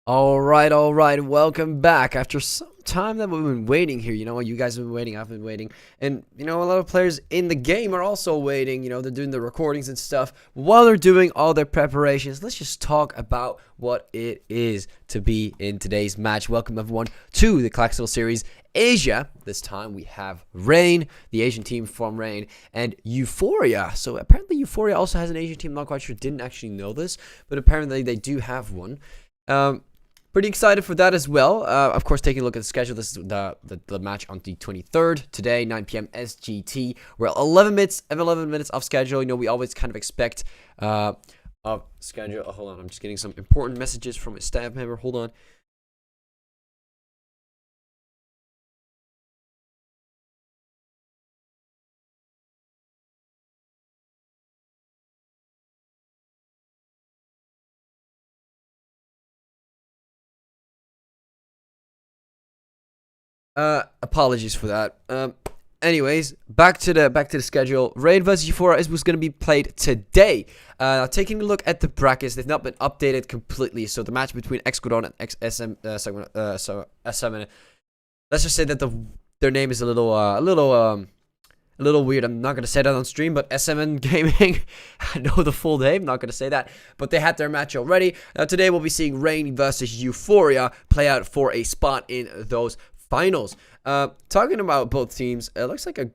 All right, welcome back. After some time that we've been waiting here, you know, you guys have been waiting, I've been waiting, and you know, a lot of players in the game are also waiting. You know, they're doing the recordings and stuff. While they're doing all their preparations, let's just talk about what it is to be in today's match. Welcome everyone to the Claxon Series Asia. This time we have Rain, the Asian team from Rain, and Euphoria. So apparently Euphoria also has an Asian team. I'm not quite sure, didn't actually know this, but apparently they do have one. Pretty excited for that as well. Of course, taking a look at the schedule, this is the match on the 23rd, today, 9 p.m. SGT. We're 11 minutes off schedule. You know, we always kind of expect of schedule. Oh, hold on, I'm just getting some important messages from a staff member. Hold on. Apologies for that. Anyways, back to the schedule. Raid vs Euphoria was going to be played today. Taking a look at the brackets, they've not been updated completely. So the match between Xcodon and SM, SM, let's just say that their name is a little weird. I'm not going to say that on stream, but SMN Gaming, I know the full name, not going to say that, but they had their match already. Today we'll be seeing Rain versus Euphoria play out for a spot in those finals. Talking about both teams, it looks like a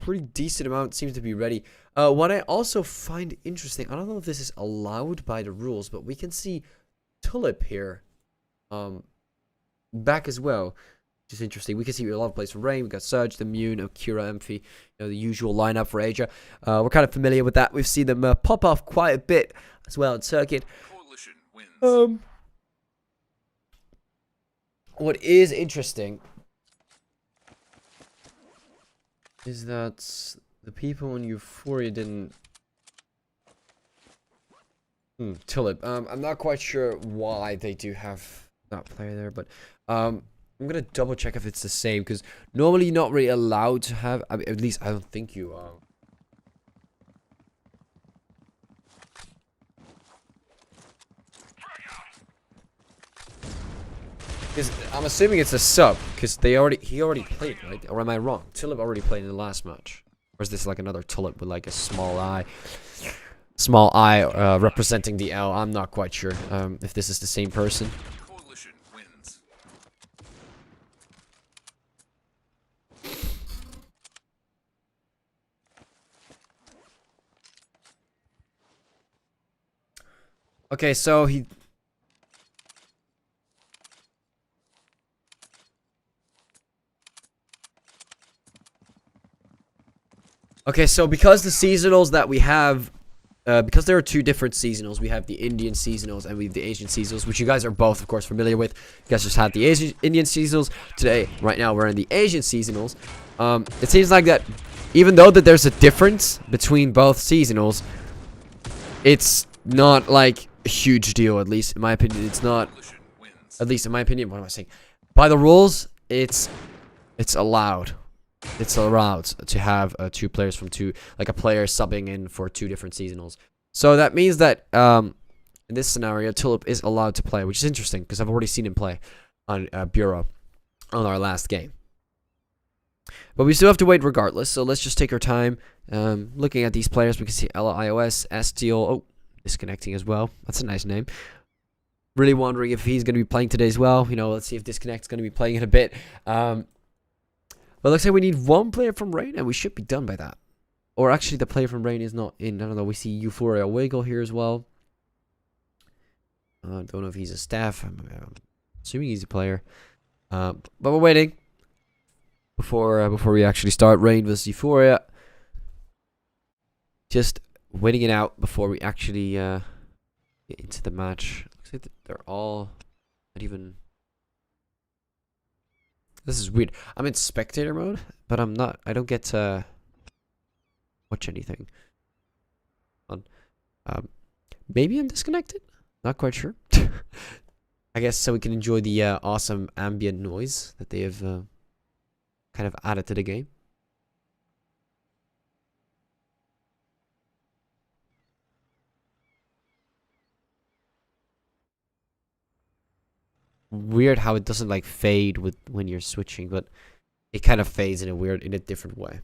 pretty decent amount seems to be ready. What I also find interesting, I don't know if this is allowed by the rules, but we can see Tulip here back as well, which is interesting. We can see a lot of plays for Rain. We got Surge, Immune, Akira, Emphy, you know, the usual lineup for Asia. We're kind of familiar with that. We've seen them pop off quite a bit as well in circuit. What is interesting is that the people in Euphoria didn't... Tulip. I'm not quite sure why they do have that player there, but I'm gonna double check if it's the same, because normally you're not really allowed to have, I mean, at least I don't think you are. Because I'm assuming it's a sub, because he already played, right? Or am I wrong? Tulip already played in the last match. Or is this like another Tulip with like a small eye? Small eye representing the L. I'm not quite sure if this is the same person. Coalition wins. Okay, so he... Okay, so because the seasonals that we have... because there are two different seasonals. We have the Indian seasonals and we have the Asian seasonals, which you guys are both, of course, familiar with. You guys just had the Indian seasonals. Today, right now, we're in the Asian seasonals. It seems like that, even though that there's a difference between both seasonals, it's not like a huge deal, at least in my opinion. It's not, at least in my opinion, what am I saying? By the rules, it's allowed. It's allowed to have two players from two, like a player subbing in for two different seasonals. So that means that in this scenario, Tulip is allowed to play, which is interesting because I've already seen him play on Bureau on our last game. But we still have to wait regardless, so let's just take our time looking at these players. We can see Ella iOS, Estiel, oh, disconnecting as well. That's a nice name. Really wondering if he's going to be playing today as well. You know, let's see if Disconnect's going to be playing in a bit. But looks like we need one player from Rain, and we should be done by that. Or actually, the player from Rain is not in. I don't know. We see Euphoria Wiggle here as well. I don't know if he's a staff. I'm assuming he's a player. But we're waiting before we actually start. Rain vs Euphoria. Just waiting it out before we actually get into the match. Looks like they're all not even. This is weird. I'm in spectator mode, but I'm not. I don't get to watch anything. Maybe I'm disconnected. Not quite sure. I guess so we can enjoy the awesome ambient noise that they have kind of added to the game. Weird how it doesn't like fade with when you're switching, but it kind of fades in a different way.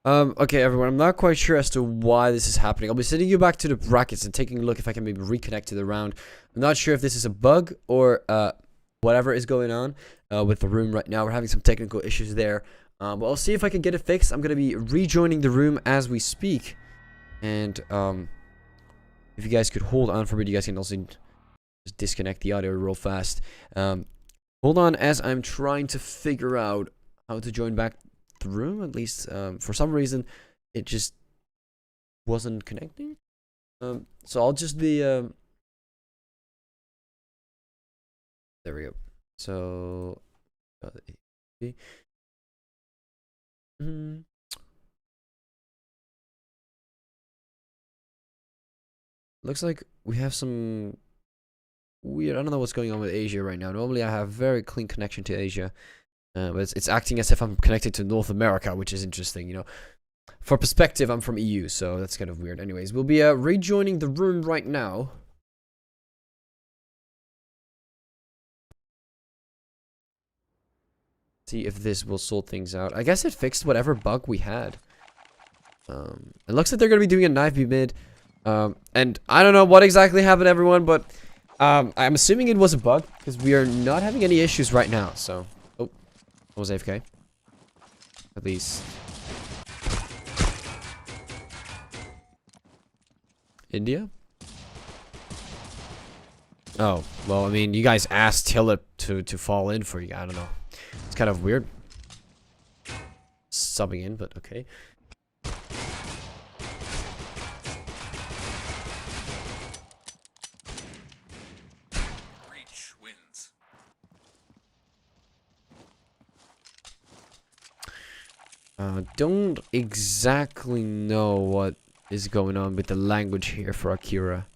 Okay, everyone, I'm not quite sure as to why this is happening. I'll be sending you back to the brackets and taking a look if I can maybe reconnect to the round. I'm not sure if this is a bug or whatever is going on with the room right now. We're having some technical issues there. But I'll see if I can get it fixed. I'm going to be rejoining the room as we speak. And if you guys could hold on for a bit, you guys can also just disconnect the audio real fast. Hold on as I'm trying to figure out how to join back the room. At least for some reason it just wasn't connecting. So I'll just be there we go. So, looks like we have some weird. I don't know what's going on with Asia right now. Normally, I have very clean connection to Asia, but it's acting as if I'm connected to North America, which is interesting. You know, for perspective, I'm from EU, so that's kind of weird. Anyways, we'll be rejoining the room right now. See if this will sort things out. I guess it fixed whatever bug we had. It looks like they're gonna be doing a knife B mid. And I don't know what exactly happened, everyone, but I'm assuming it was a bug because we are not having any issues right now. So, oh, I was AFK. At least. India? Oh, well, I mean, you guys asked Tillip to fall in for you. I don't know. It's kind of weird. Subbing in, but okay. Reach wins. Don't exactly know what is going on with the language here for Akira.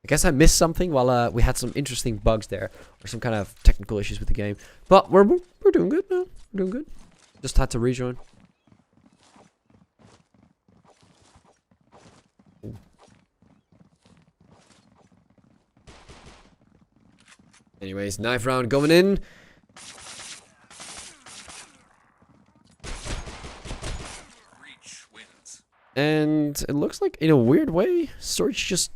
I guess I missed something while we had some interesting bugs there, or some kind of technical issues with the game. But we're doing good now. We're doing good. Just had to rejoin. Anyways, knife round going in. Reach wins. And it looks like, in a weird way, Storage just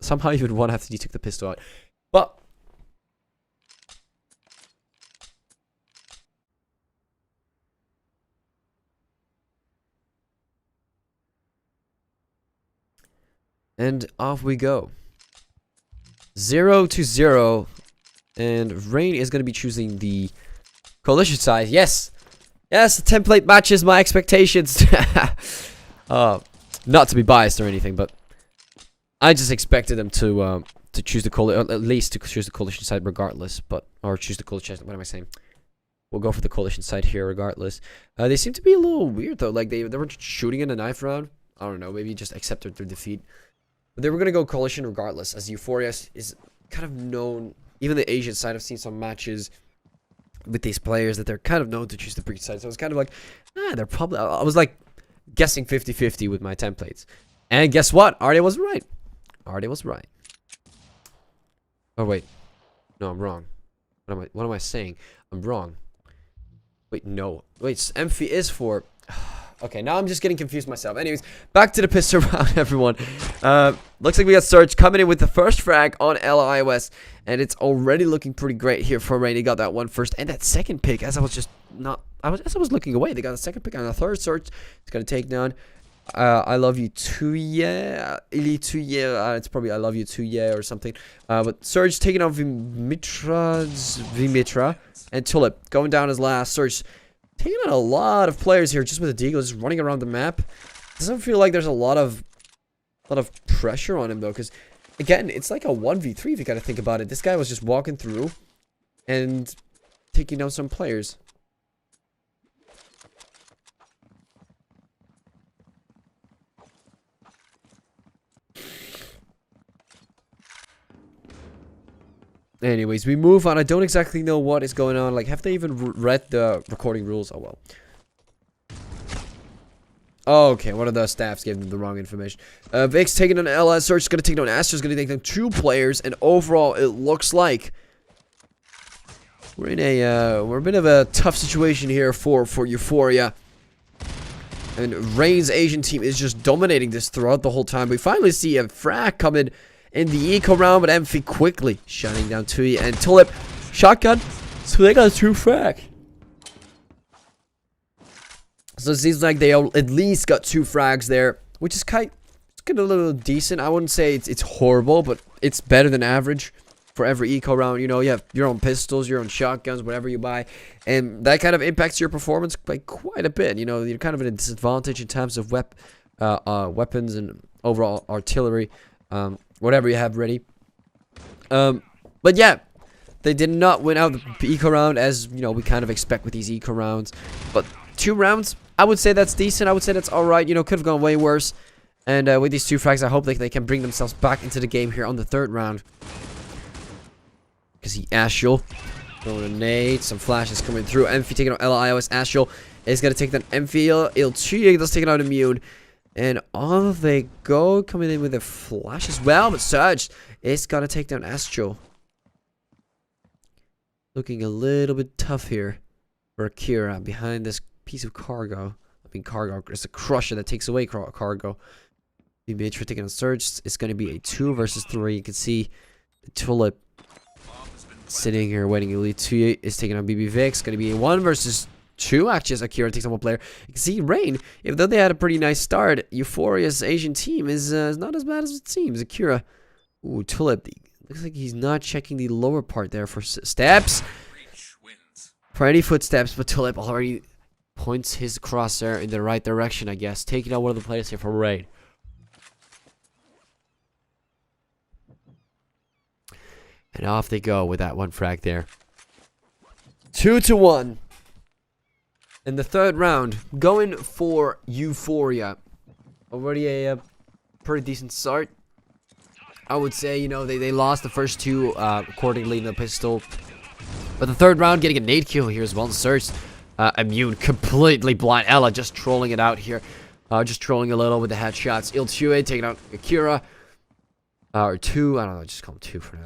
somehow even one after he took the pistol out. But and off we go. 0-0. And Rain is going to be choosing the coalition side. Yes! Yes, the template matches my expectations. Not to be biased or anything, but I just expected them to choose the coalition, at least to choose the coalition side regardless, or choose the coalition. What am I saying? We'll go for the coalition side here regardless. They seem to be a little weird though. Like they were just shooting in a knife round. I don't know. Maybe just accepted their defeat. But they were gonna go coalition regardless, as Euphoria is kind of known. Even the Asian side, I've seen some matches with these players that they're kind of known to choose the breach side. So I was kind of like, they're probably. I was like guessing 50-50 with my templates. And guess what? Artie was right. Artie was right. Oh wait, no, I'm wrong. What am I saying? I'm wrong. Wait, no. Wait, Emphy is for. Okay, now I'm just getting confused myself. Anyways, back to the pistol round, everyone. Looks like we got Surge coming in with the first frag on LIOS, and it's already looking pretty great here for Rain. He got that one first, and that second pick, as I was just not, as I was looking away, they got a second pick on the third. Surge. It's gonna take down. I love you too, yeah. Ili too, yeah. It's probably I love you too, yeah, or something. But Surge taking on Vimitra, and Tulip going down as last. Surge taking on a lot of players here just with the Deagle, just running around the map. Doesn't feel like there's a lot of pressure on him though, because again, it's like a 1v3 if you gotta think about it. This guy was just walking through and taking down some players. Anyways, we move on. I don't exactly know what is going on. Like, have they even read the recording rules? Oh, well. Okay, one of the staffs gave them the wrong information. Vic's taking on LS. Search is going to take down Astra's going to take down 2 players. And overall, it looks like we're in a bit of a tough situation here for Euphoria. And Rain's Asian team is just dominating this throughout the whole time. We finally see a frag coming in the eco round, but Emphy quickly shutting down Tui and Tulip. Shotgun. So they got 2 frag. So it seems like they at least got 2 frags there, which is kind of a little decent. I wouldn't say it's horrible, but it's better than average for every eco round. You know, you have your own pistols, your own shotguns, whatever you buy, and that kind of impacts your performance by quite a bit. You know, you're kind of at a disadvantage in terms of weapons and overall artillery. Whatever you have ready. But yeah, They did not win out the eco round, as you know we kind of expect with these eco rounds. But 2 rounds, I would say that's decent. I would say that's all right. You know, could have gone way worse. And with these 2 frags, I hope they can bring themselves back into the game here on the 3rd round. Because Astral throwing a nade, some flashes coming through. Emphy taking out LIOS. Astral is going to take that Emphy. Ilchie does take out Immune. And off they go, coming in with a flash as well. But Surge is going to take down Astral. Looking a little bit tough here for Akira behind this piece of cargo. I mean, cargo. It's a crusher that takes away cargo. Mitra taking on Surge. It's going to be a 2 versus 3. You can see the Tulip sitting here waiting. Elite 2 is taking on BB Vix. Going to be a 1 versus 2. Actually, as Akira takes on one player. You can see Rain, even though they had a pretty nice start, Euphoria's Asian team is not as bad as it seems. Akira. Ooh, Tulip. Looks like he's not checking the lower part there for steps. For any footsteps, but Tulip already points his crosshair in the right direction, I guess. Taking out one of the players here for Rain. And off they go with that 1 frag there. 2-1. In the 3rd round, going for Euphoria. Already a pretty decent start. I would say, you know, they lost the first 2 accordingly in the pistol. But the 3rd round, getting a nade kill here as well. Surge Immune, completely blind. Ella just trolling it out here. Just trolling a little with the headshots. Ilchue taking out Akira. Or 2, I don't know, just call him 2 for now.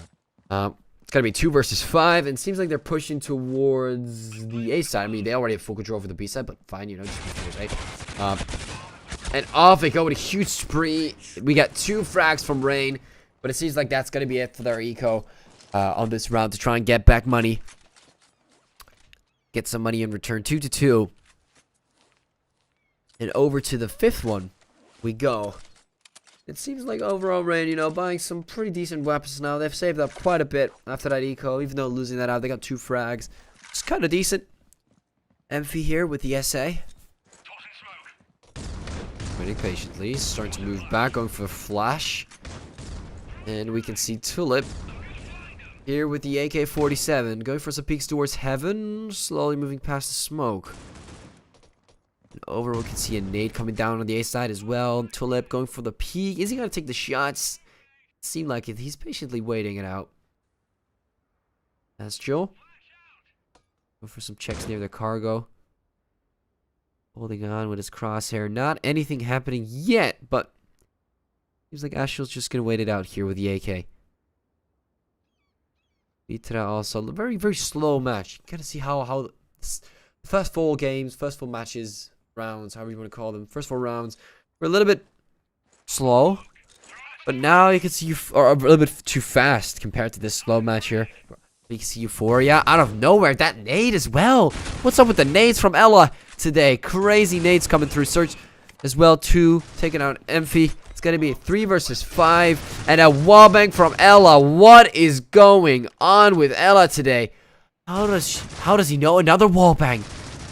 It's gonna be 2 versus 5, and it seems like they're pushing towards the A side. I mean, they already have full control over the B side, but fine, you know, just push towards A. And off they go with a huge spree. We got 2 frags from Rain, but it seems like that's gonna be it for their eco on this round to try and get back money, get some money in return. 2-2, and over to the 5th one we go. It seems like overall Rain, you know, buying some pretty decent weapons now. They've saved up quite a bit after that eco, even though losing that out. They got 2 frags. It's kind of decent. Emphy here with the SA. Waiting patiently. Starting to move back, going for a flash. And we can see Tulip here with the AK-47. Going for some peeks towards heaven. Slowly moving past the smoke. Over, we can see a nade coming down on the A side as well. Tulip going for the peek. Is he going to take the shots? Seemed like it. He's patiently waiting it out. That's Joe. Go for some checks near the cargo. Holding on with his crosshair. Not anything happening yet, but seems like Ashel's just going to wait it out here with the AK. Vitra also. Very, very slow match. You got to see how first 4 games, first 4 matches, rounds, however you want to call them, first 4 rounds were a little bit slow, but now you can see a little bit too fast compared to this slow match here. You can see Euphoria out of nowhere. That nade as well. What's up with the nades from Ella today? Crazy nades coming through. Search as well too, taking out Emphy. It's gonna be a 3 versus 5 and a wallbang from Ella. What is going on with Ella today? How does he know? Another wallbang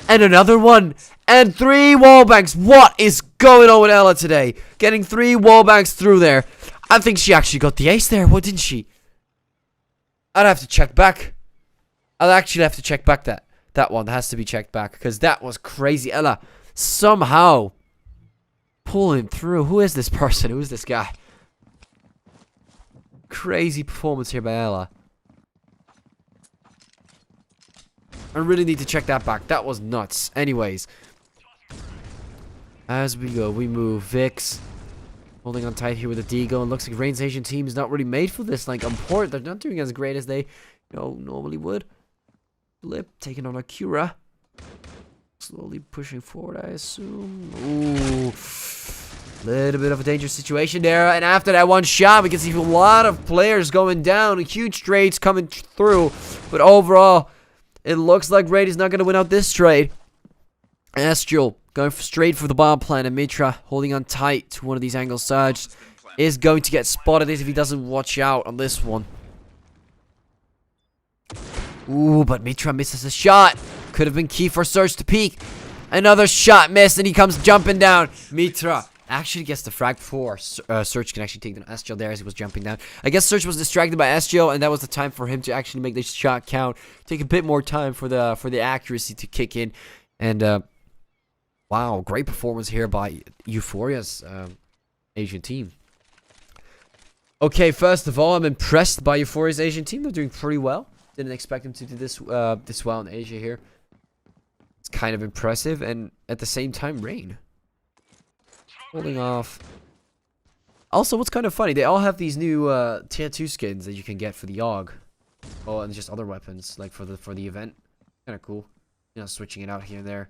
and another one and 3 wallbangs. What is going on with Ella today? Getting 3 wallbangs through there. I think she actually got the ace there. What, didn't she? I'd have to check back. I'll actually have to check back that one. That has to be checked back because that was crazy. Ella somehow pulling through. Who is this person? Who is this guy? Crazy performance here by Ella. I really need to check that back. That was nuts. Anyways, as we go, we move. Vix holding on tight here with the Deagle. And looks like Rain's Asian team is not really made for this. Like, on port, they're not doing as great as they, you know, normally would. Flip taking on Akira. Slowly pushing forward, I assume. Ooh. Little bit of a dangerous situation there. And after that one shot, we can see a lot of players going down. Huge trades coming through. But overall, it looks like Raid is not going to win out this trade. Astral going straight for the bomb plan. And Mitra holding on tight to one of these angle Surge is going to get spotted if he doesn't watch out on this one. Ooh, but Mitra misses a shot. Could have been key for Surge to peek. Another shot missed, and he comes jumping down. Mitra actually gets the frag before Search can actually take the SGL there as he was jumping down. I guess Search was distracted by SGL, and that was the time for him to actually make the shot count. Take a bit more time for the accuracy to kick in. And wow, great performance here by Euphoria's Asian team. Okay, first of all, I'm impressed by Euphoria's Asian team. They're doing pretty well. Didn't expect them to do this this well in Asia here. It's kind of impressive, and at the same time, Rain holding off. Also, what's kind of funny, they all have these new tier 2 skins that you can get for the AUG. Oh, and just other weapons, like for the event. Kind of cool. You know, switching it out here and there.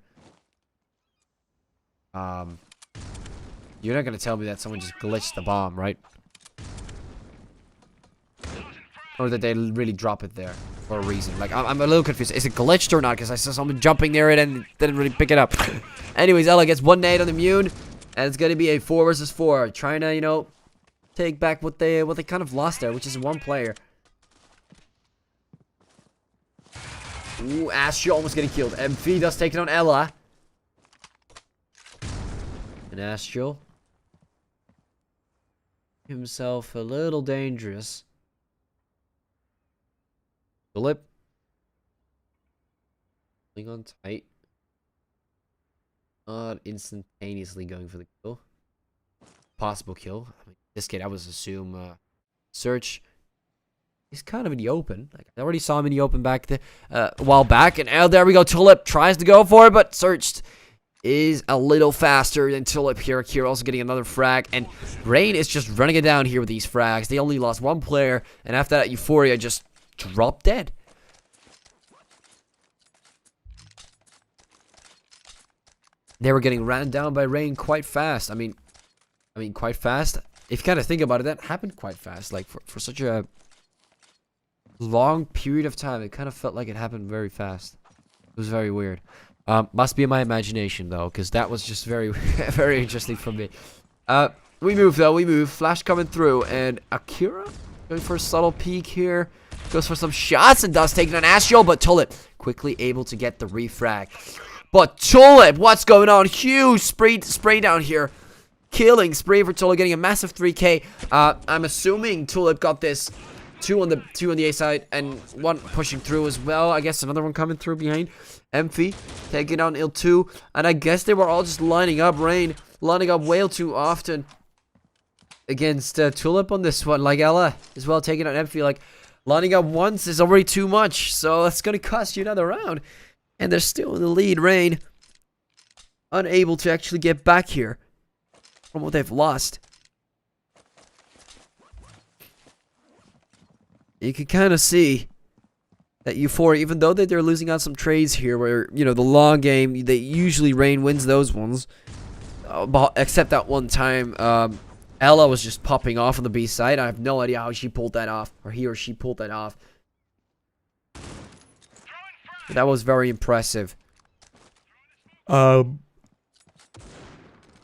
You're not gonna tell me that someone just glitched the bomb, right? Or that they really drop it there for a reason. Like, I'm a little confused. Is it glitched or not? Because I saw someone jumping near it and didn't really pick it up. Anyways, Ella gets 1 nade on the Immune. And it's gonna be a 4 versus 4. Trying to, you know, take back what they kind of lost there, which is 1 player. Ooh, Astro almost getting killed. MV does take it on Ella. And Astro himself a little dangerous. Philip holding on tight. Not instantaneously going for the kill. Possible kill. I mean, this kid, I would assume Search. He's kind of in the open. Like, I already saw him in the open back there a while back. And there we go. Tulip tries to go for it, but Searched is a little faster than Tulip here. Kira also getting another frag. And Rain is just running it down here with these frags. They only lost 1 player. And after that, Euphoria just dropped dead. They were getting ran down by Rain quite fast. I mean, quite fast. If you kind of think about it, that happened quite fast. Like, for such a long period of time, it kind of felt like it happened very fast. It was very weird. Must be in my imagination, though, because that was just very, very interesting for me. We move, though. We move. Flash coming through, and Akira going for a subtle peek here. Goes for some shots and does take an Astral, but Tulip quickly able to get the refrag. But Tulip, what's going on? Huge spray down here. Killing spree for Tulip, getting a massive 3k. I'm assuming Tulip got this. 2 on the A side and 1 pushing through as well. I guess another one coming through behind. Emphy taking down Il2. And I guess they were all just lining up. Rain lining up way too often against Tulip on this one. Like Ella as well taking out Emphy. Like, lining up once is already too much. So that's going to cost you another round. And they're still in the lead. Rain unable to actually get back here from what they've lost. You can kind of see that Euphoria, even though they're losing out some trades here, where, you know, the long game, they usually Rain wins those ones. Except that one time, Ella was just popping off on the B side. I have no idea how she pulled that off, or he or she pulled that off. But that was very impressive.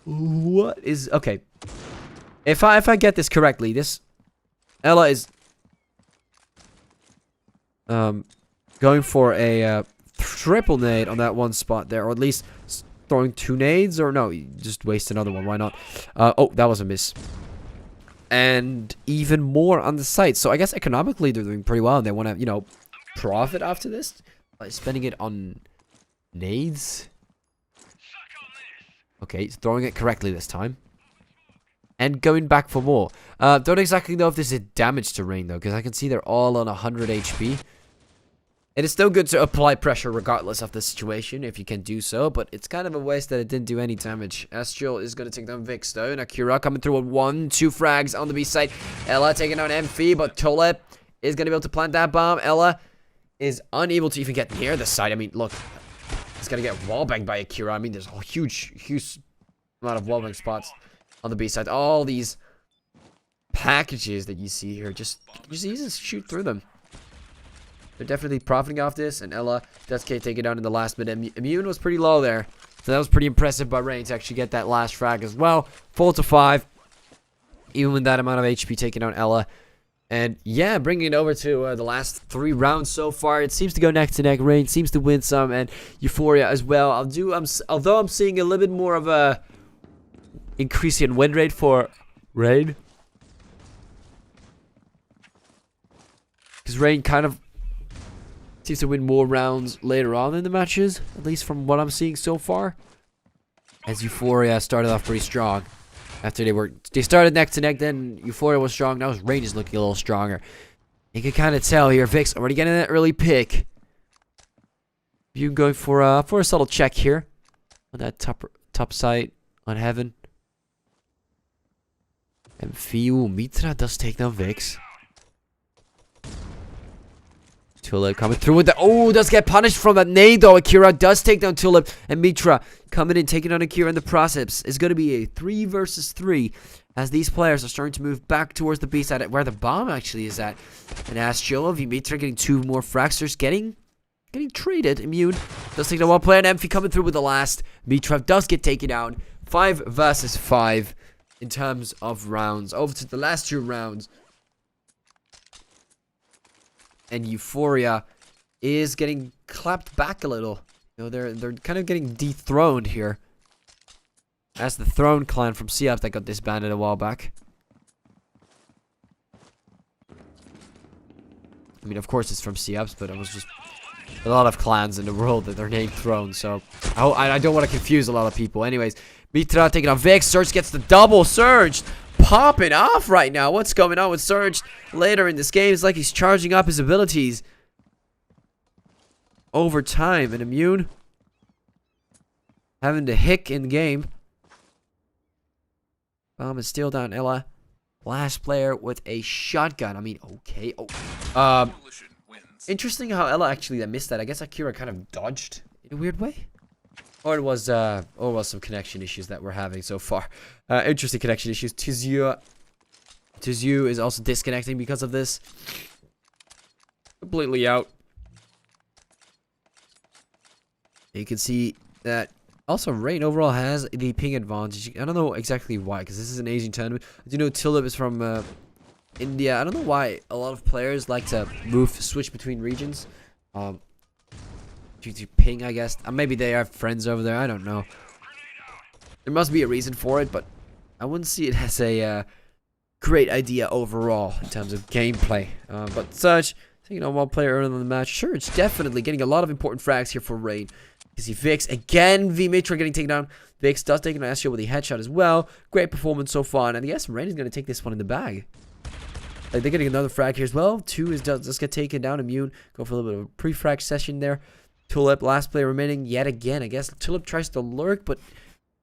What is okay? If I get this correctly, this Ella is going for a triple nade on that one spot there, or at least throwing 2 nades, or no, just waste another one. Why not? Oh, that was a miss. And even more on the site. So I guess economically they're doing pretty well, and they want to, you know, profit after this by spending it on nades. Okay, throwing it correctly this time. And going back for more. Don't exactly know if this is damage to Rain, though, because I can see they're all on 100 HP. It is still good to apply pressure regardless of the situation, if you can do so, but it's kind of a waste that it didn't do any damage. Astral is going to take down Vix, though, and Akira coming through with 1-2 frags on the B side. Ella taking down Emphy, but Tulip is going to be able to plant that bomb. Ella is unable to even get near the side. I mean, look, he's going to get wallbanged by Akira. I mean, there's a huge amount of wallbang spots on the B side. All these packages that you see here, just shoot through them. They're definitely profiting off this, and Ella does take it down in the last minute. Immune was pretty low there, so that was pretty impressive by Rain to actually get that last frag as well. 4-5, even with that amount of HP taking down Ella. And yeah, bringing it over to the last 3 rounds so far. It seems to go neck to neck. Rain seems to win some, and Euphoria as well. Although I'm seeing a little bit more of a increasing win rate for Rain. Because Rain kind of seems to win more rounds later on in the matches, at least from what I'm seeing so far. As Euphoria started off pretty strong. After they started neck to neck, then Euphoria was strong. Now Rain is looking a little stronger. You can kind of tell here, Vic's already getting that early pick. You going for a subtle check here on that top side on Heaven. And Fiu Mitra does take down Vix. Tulip coming through with the... Oh, does get punished from that nade though. Akira does take down Tulip. And Mitra coming in, taking on Akira in the process. It's going to be a 3 versus 3 as these players are starting to move back towards the B side where the bomb actually is at. And Astro, Mitra getting 2 more fragsters, getting traded. Immune does take down one player. And Emphy coming through with the last. Mitra does get taken down. 5 versus 5 in terms of rounds. Over to the last 2 rounds. And Euphoria is getting clapped back a little. You know, they're kind of getting dethroned here. As the Throne clan from Seops that got disbanded a while back. I mean, of course it's from Seops, but it was just a lot of clans in the world that are named Throne. So I don't want to confuse a lot of people. Anyways, Mitra taking on Vix. Surge gets the double. Surge popping off right now. What's going on with Surge later in this game? It's like he's charging up his abilities over time. And Immune having to hick in the game. Bomb is still down. Ella, last player with a shotgun. I mean, okay. Oh, interesting how Ella actually missed that. I guess Akira kind of dodged in a weird way. Or it was some connection issues that we're having so far. Interesting connection issues. Tizu is also disconnecting because of this. Completely out. You can see that also Rain overall has the ping advantage. I don't know exactly why, because this is an Asian tournament. I do know Tulip is from India. I don't know why a lot of players like to switch between regions. Due to ping, I guess. Maybe they have friends over there. I don't know. There must be a reason for it, but I wouldn't see it as a great idea overall in terms of gameplay. But such, taking on one player early in the match. Sure, it's definitely getting a lot of important frags here for Rain. You see Vix again. Mitra getting taken down. Vix does take an Astro with a headshot as well. Great performance so far. And I guess Rain is going to take this one in the bag. Like, they're getting another frag here as well. 2 does get taken down. Immune. Go for a little bit of a pre-frag session there. Tulip, last player remaining yet again. I guess Tulip tries to lurk, but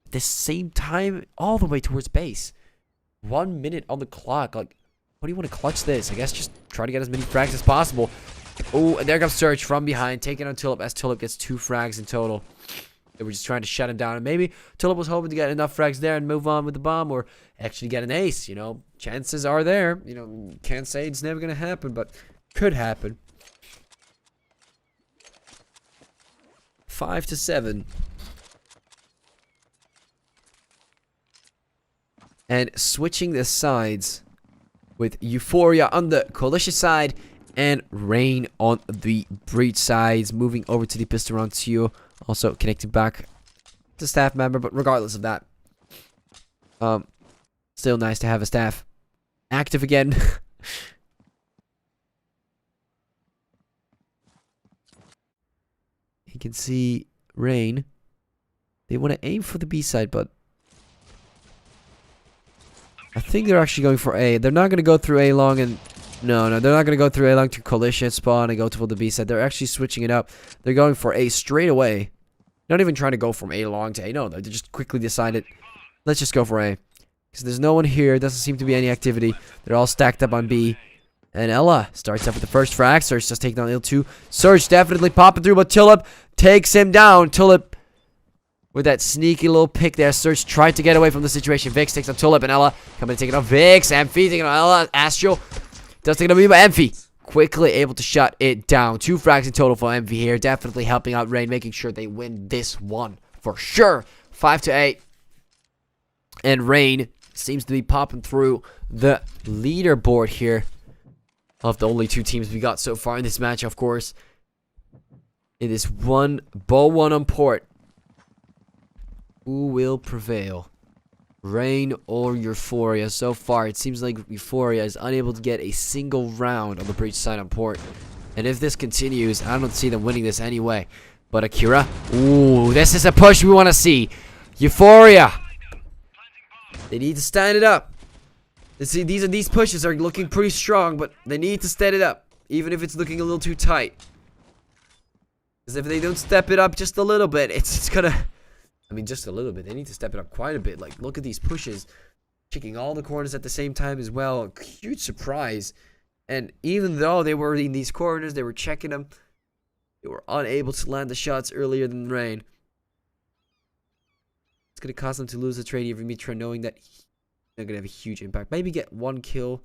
at the same time, all the way towards base. 1 minute on the clock. Like, what do you want to clutch this? I guess just try to get as many frags as possible. Oh, and there comes Surge from behind, taking on Tulip as Tulip gets 2 frags in total. They were just trying to shut him down. And maybe Tulip was hoping to get enough frags there and move on with the bomb or actually get an ace. You know, chances are there. You know, can't say it's never going to happen, but could happen. 5-7. And switching the sides with Euphoria on the Coalition side and Rain on the Breach sides. Moving over to the pistol round 2. Also connected back to staff member, but regardless of that, still nice to have a staff active again. You can see Rain. They want to aim for the B side, but I think they're actually going for A. They're not going to go through A long and... No, they're not going to go through A long to Coalition spawn and go to the B side. They're actually switching it up. They're going for A straight away. Not even trying to go from A long to A. No, they just quickly decided, let's just go for A. Because there's no one here. Doesn't seem to be any activity. They're all stacked up on B. And Ella starts up with the first frag. Surge just taking down L2. Surge definitely popping through, but Tulip takes him down. Tulip with that sneaky little pick there. Surge tried to get away from the situation. Vix takes on Tulip and Ella. Coming to take it on Vix. Amphi taking on Ella. Astral does take it on me, but Amphi quickly able to shut it down. 2 frags in total for Amphi here. Definitely helping out Rain, making sure they win this one for sure. 5-8. And Rain seems to be popping through the leaderboard here. Of the only 2 teams we got so far in this match, of course. It is Bow 1 on port. Who will prevail? Rain or Euphoria. So far, it seems like Euphoria is unable to get a single round on the breach side on port. And if this continues, I don't see them winning this anyway. But Akira, ooh, this is a push we want to see. Euphoria, they need to stand it up. See, these pushes are looking pretty strong, but they need to stand it up, even if it's looking a little too tight. Because if they don't step it up just a little bit, it's gonna. I mean, just a little bit. They need to step it up quite a bit. Like, look at these pushes. Checking all the corners at the same time as well. Huge surprise. And even though they were in these corners, they were checking them. They were unable to land the shots earlier than Rain. It's going to cause them to lose the trade even Mitra, knowing that they're going to have a huge impact. Maybe get one kill.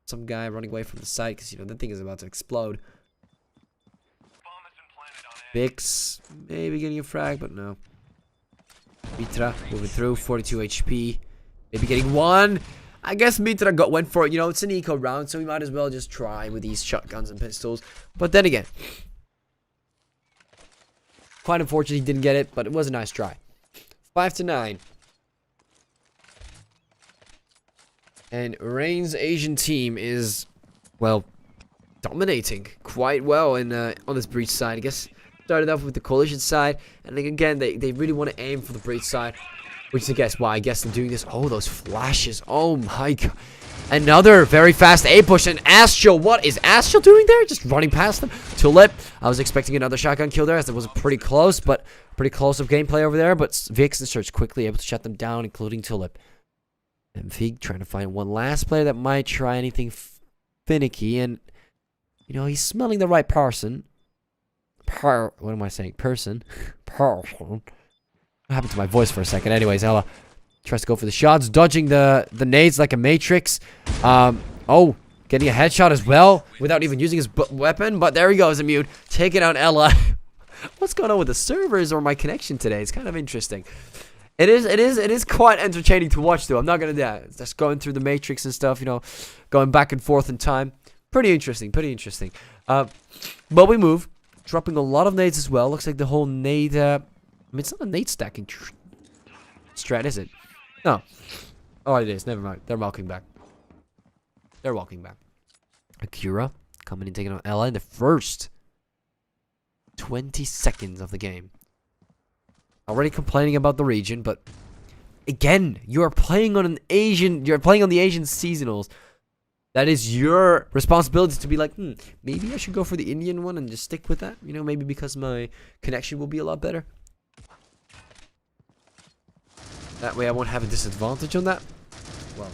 Some guy running away from the site because, you know, that thing is about to explode. Bix maybe getting a frag, but no. Mitra moving through, 42 HP. Maybe getting one. I guess Mitra went for it. You know, it's an eco round, so we might as well just try with these shotguns and pistols. But then again, quite unfortunate he didn't get it, but it was a nice try. 5-9. And Rain's Asian team is, well, dominating quite well in on this breach side. I guess started off with the coalition side, and then again they really want to aim for the breach side, which is, I guess, why I guess they're doing this. Oh, those flashes! Oh my god! Another very fast A push, and Astral. What is Astral doing there? Just running past them. Tulip. I was expecting another shotgun kill there, as it was pretty close, but pretty close of gameplay over there. But Vixen Search quickly able to shut them down, including Tulip. And Vig trying to find one last player that might try anything finicky, and you know he's smelling the right person. What am I saying? Person. What happened to my voice for a second? Anyways, Ella tries to go for the shots, dodging the nades like a matrix. Oh, getting a headshot as well without even using his weapon. But there he goes, immune, taking out Ella. What's going on with the servers or my connection today? It's kind of interesting. It is quite entertaining to watch, though. I'm not gonna do that. Just going through the matrix and stuff, you know, going back and forth in time. Pretty interesting. Pretty interesting. But we move. Dropping a lot of nades as well. Looks like the whole nade. I mean, it's not a nade stacking strat, is it? No. Oh, it is. Never mind. They're walking back. They're walking back. Akira coming in, taking on Ella in the first 20 seconds of the game. Already complaining about the region, but again, you are playing on an Asian. You're playing on the Asian seasonals. That is your responsibility to be like, maybe I should go for the Indian one and just stick with that. You know, maybe because my connection will be a lot better. That way I won't have a disadvantage on that. Well,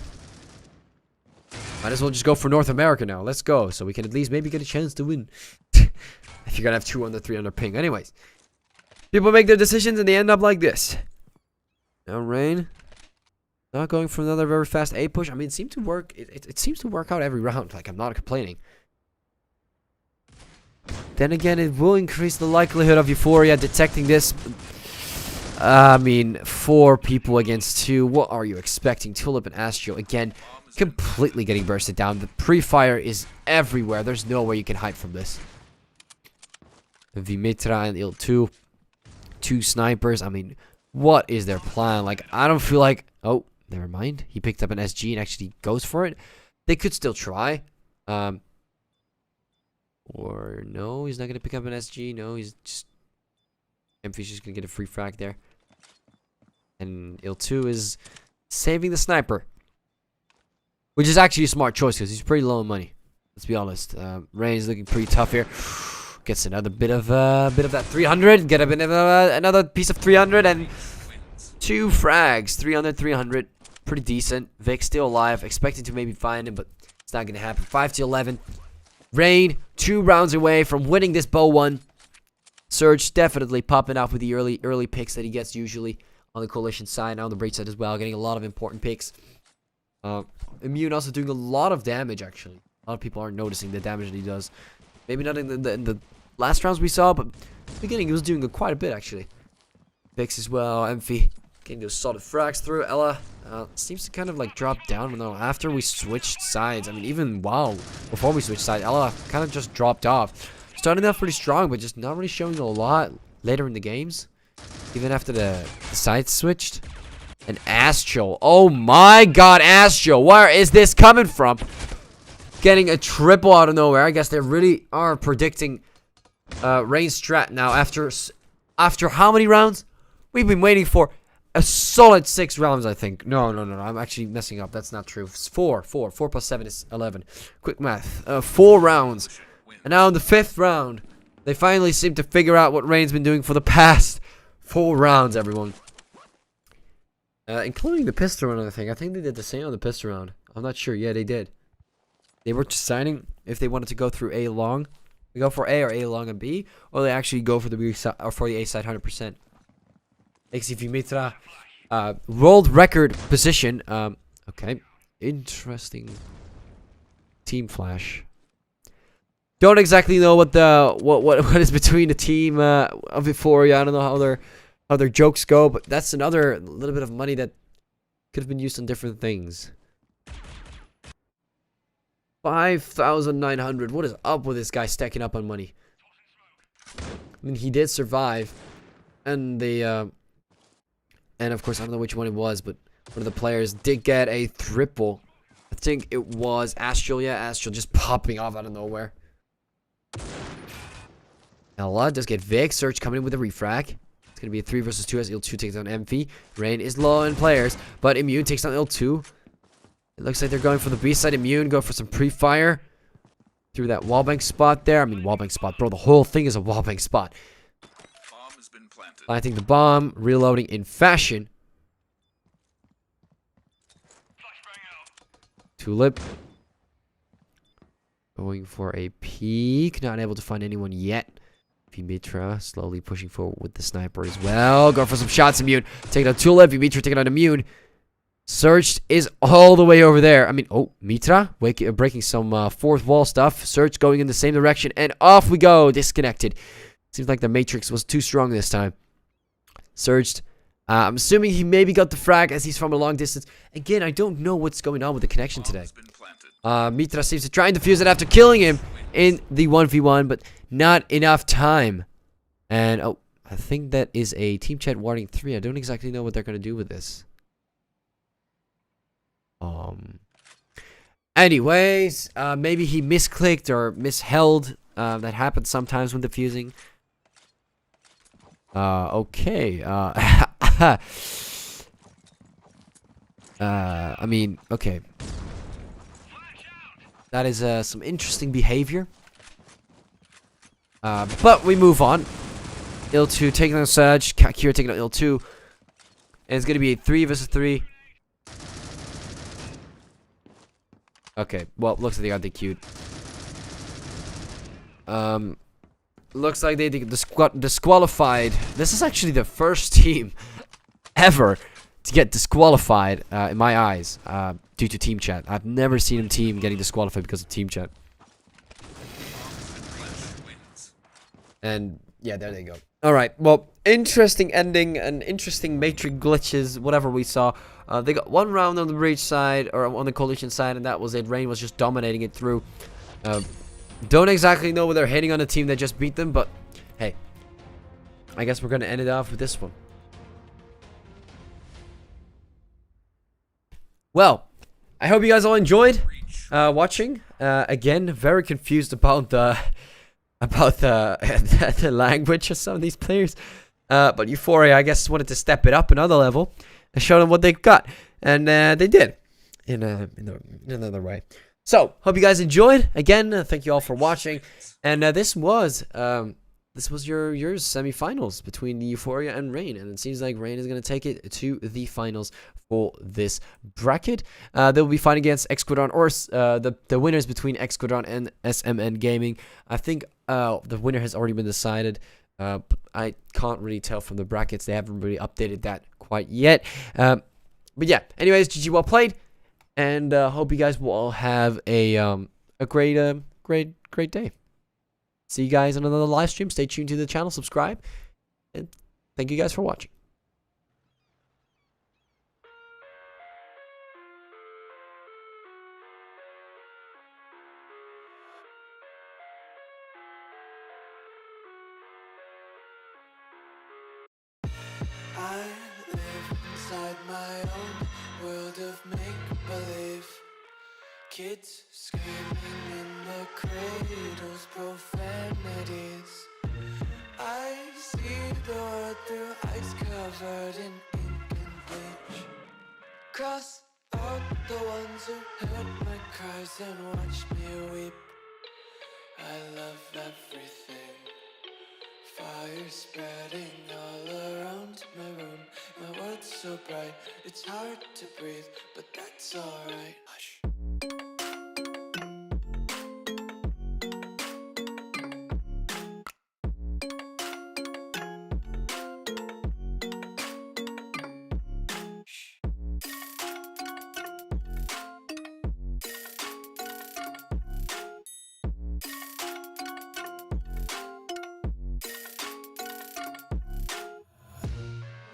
might as well just go for North America now. Let's go. So we can at least maybe get a chance to win. If you're going to have 200, 300 ping. Anyways. People make their decisions and they end up like this. Now Rain. Not going for another very fast A push. I mean, it seemed to work. It seems to work out every round. Like, I'm not complaining. Then again, it will increase the likelihood of Euphoria detecting this. I mean, 4 people against 2. What are you expecting? Tulip and Astro again, completely getting bursted down. The pre-fire is everywhere. There's no way you can hide from this. Vimitra and Il2. 2 snipers. I mean, what is their plan? Like, I don't feel like... Oh. Never mind. He picked up an SG and actually goes for it. They could still try. Or no, he's not going to pick up an SG. No, he's just... Emphy's just going to get a free frag there. And Il2 is saving the sniper. Which is actually a smart choice because he's pretty low on money. Let's be honest. Rain is looking pretty tough here. Gets another bit of that 300. Get a bit of another piece of 300 and 2 frags. 300, 300. Pretty decent. Vic still alive. Expecting to maybe find him, but it's not going to happen. 5-11. Rain, 2 rounds away from winning this bow one. Surge definitely popping off with the early picks that he gets usually on the coalition side. Now on the breach side as well. Getting a lot of important picks. Immune also doing a lot of damage, actually. A lot of people aren't noticing the damage that he does. Maybe not in the last rounds we saw, but in the beginning he was doing quite a bit, actually. Picks as well. Emphy getting those solid frags through. Ella seems to kind of like drop down after we switched sides. I mean, even before we switched sides, Ella kind of just dropped off. Starting off pretty strong, but just not really showing a lot later in the games. Even after the sides switched. And Astral. Oh my god, Astral. Where is this coming from? Getting a triple out of nowhere. I guess they really are predicting Rain strat now. After how many rounds? We've been waiting for a solid 6 rounds, I think. No. I'm actually messing up. That's not true. It's 4. 4 plus 7 is 11. Quick math. 4 rounds. And now in the 5th round, they finally seem to figure out what Rain's been doing for the past 4 rounds, everyone. Including the pistol round, I think. I think they did the same on the pistol round. I'm not sure. Yeah, they did. They were deciding if they wanted to go through A long. They go for A or A long and B. Or they actually go for the B side, or for the A side 100%. XCV Mitra. World record position. Okay. Interesting. Team flash. Don't exactly know what the what is between the team of Euphoria. I don't know how their jokes go, but that's another little bit of money that could have been used on different things. 5,900. What is up with this guy stacking up on money? I mean, he did survive, and the and of course I don't know which one it was, but one of the players did get a triple. I think it was Astral. Yeah, Astral just popping off out of nowhere. Ella does get Vic. Surge coming in with a refrag. It's going to be a 3 versus 2 as Il2 takes down MV. Rain is low in players, but Immune takes down Il2. It looks like they're going for the B side. Immune go for some pre-fire. Through that wallbang spot there. I mean, wallbang spot. Bro, the whole thing is a wallbang spot. Bomb has been planted. Planting the bomb. Reloading in fashion. Tulip. Going for a peek. Not able to find anyone yet. Vimitra slowly pushing forward with the sniper as well. Go for some shots. Immune. Taking out Tulip. Vimitra taking out Immune. Surge is all the way over there. I mean, oh, Mitra breaking some fourth wall stuff. Surge going in the same direction. And off we go. Disconnected. Seems like the Matrix was too strong this time. Surged. I'm assuming he maybe got the frag as he's from a long distance. Again, I don't know what's going on with the connection today. Mitra seems to try and defuse it after killing him in the 1v1, but not enough time. And, oh, I think that is a team chat warning 3. I don't exactly know what they're going to do with this. Anyways, maybe he misclicked or misheld. That happens sometimes when defusing. Okay. I mean, okay. That is some interesting behavior. But we move on. Il2 taking on Surge. Kira taking on Il2. And it's going to be a 3 versus 3. Okay, well, looks like they got DQ'd. Looks like they disqualified. This is actually the first team ever to get disqualified, in my eyes, due to team chat. I've never seen a team getting disqualified because of team chat. And, yeah, there they go. Alright, well, interesting ending and interesting matrix glitches, whatever we saw. They got 1 round on the breach side, or on the collision side, and that was it. Rain was just dominating it through. Don't exactly know whether they're hitting on a team that just beat them, but hey, I guess we're going to end it off with this one. Well, I hope you guys all enjoyed watching. Again, very confused about the the language of some of these players. But Euphoria, I guess, wanted to step it up another level and show them what they got, and they did in another way. So, hope you guys enjoyed. Again, thank you all for watching. And this was your semifinals between the Euphoria and Rain, and it seems like Rain is going to take it to the finals for this bracket. They will be fighting against Xquadron, or the winners between Xquadron and SMN Gaming. I think the winner has already been decided. But I can't really tell from the brackets. They haven't really updated that quite yet. But yeah, anyways, GG, well played. And hope you guys will all have a great day. See you guys on another live stream. Stay tuned to the channel, subscribe, and thank you guys for watching. I live inside my Kids screaming in the cradles, profanities. I see the world through ice covered in ink and bleach. Cross out the ones who heard my cries and watched me weep. I love everything. Fire spreading all around my room. My world's so bright, it's hard to breathe, but that's alright. Hush.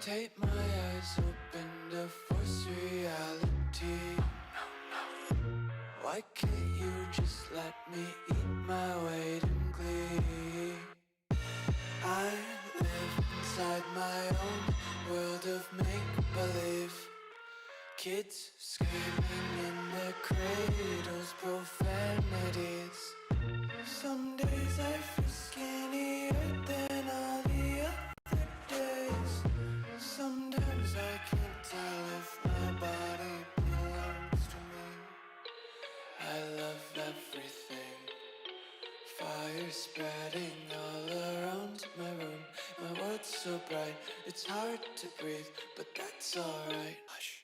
Tape my eyes open to force reality. Why can't you just let me eat my weight in glee? I live inside my own world of make-believe. Kids screaming in their cradles, profanities. Some days I feel skinnier than all the other days. Sometimes I can't tell if my body belongs to me. I love everything. Fire spreading all around my room. My world's so bright, it's hard to breathe, but that's alright. Hush.